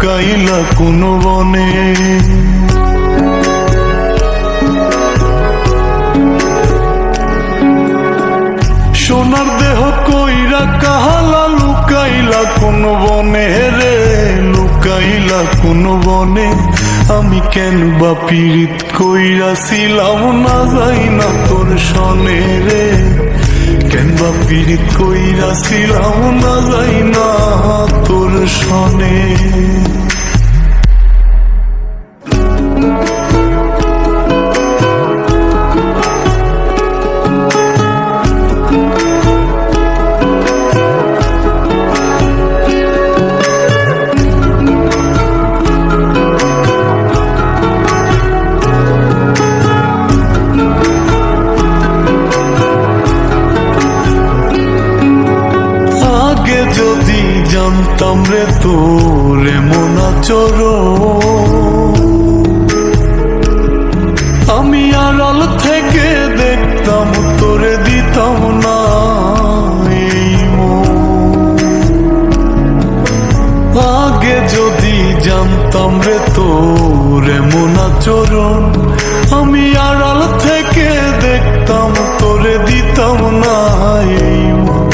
লুকাইলা কোন বনে। সোনার দেহ কইরা কাহালা লুকাইলা কোন বনে রে, লুকাইলা কোন বনে। আমি কেন বা পীড়িত কইরাছিলাম না যাই না তোর সনে রে, কেন বা পীড়িত কইরাছিলাম না যাই না তোর সনে। জানতাম রে তোর এমন আচরণ, আমি আড়াল থেকে দেখতাম তোরে দিতাম না এই মন। আগে যদি জানতাম রে তোর এমন আচরণ, আমি আড়াল থেকে দেখতাম তোরে দিতাম না এই মন।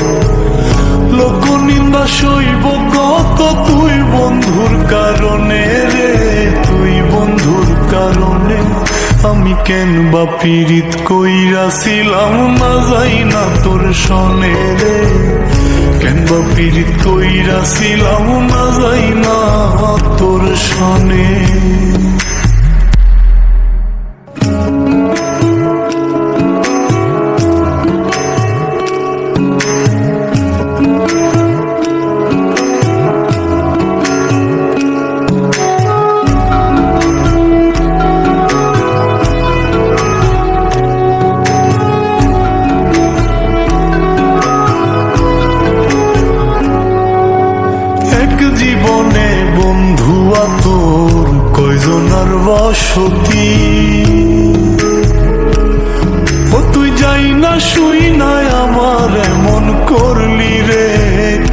লোক নিন্দা সইব কত তুই বন্ধুর কারণে রে, তুই বন্ধুর কারণে। আমি কেন বা পীড়িত কইরাছিলাম না যাই না তোর সনে রে, কেন বা পীড়িত কইরাছিলাম না যাই না তোর সনে। জীবনে বন্ধুয়া তোর কয়জনার বসতি, ও তুই যাই না শুই নাই আমার এমন করলি রে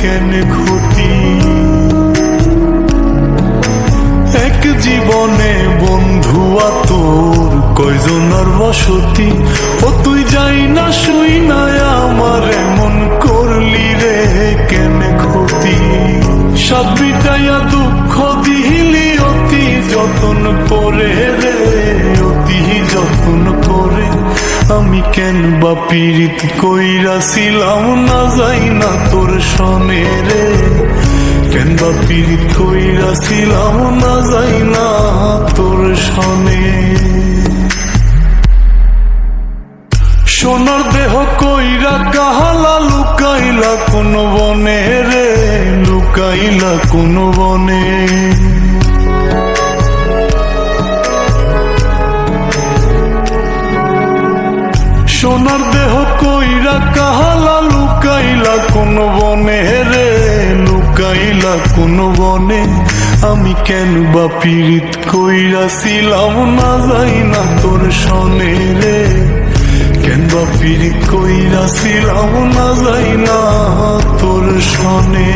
কেন ক্ষতি। এক জীবনে বন্ধুয়া তোর কয়জনার বসতি, ও তুই যাই না শুই নাই আমার এমন করলি রে কেন ক্ষতি। সব বিটাইয়া দুঃখ দিলি অতি যতন করে রে, অতি যতন করে। আমি কেন বা পীড়িত কইরাছিলাম না যাই না তোর সনে রে, কেন বা পীড়িত কইরাছিলাম না যাই না তোর সনে। সোনার দেহ কইরা কাহালা লুকাইলা কোন বনে রে, লুকাইলা কোন বনে। সোনার দেহ কইরা কাহালা লুকাইলা কোন বনে রে, লুকাইলা কোন বনে। আমি কেন বা পীড়িত কইরাছিলাম না যাই না তোর সনে রে, কেন বা পীড়িত কইরাছিলাম না যাই না তোর সনে।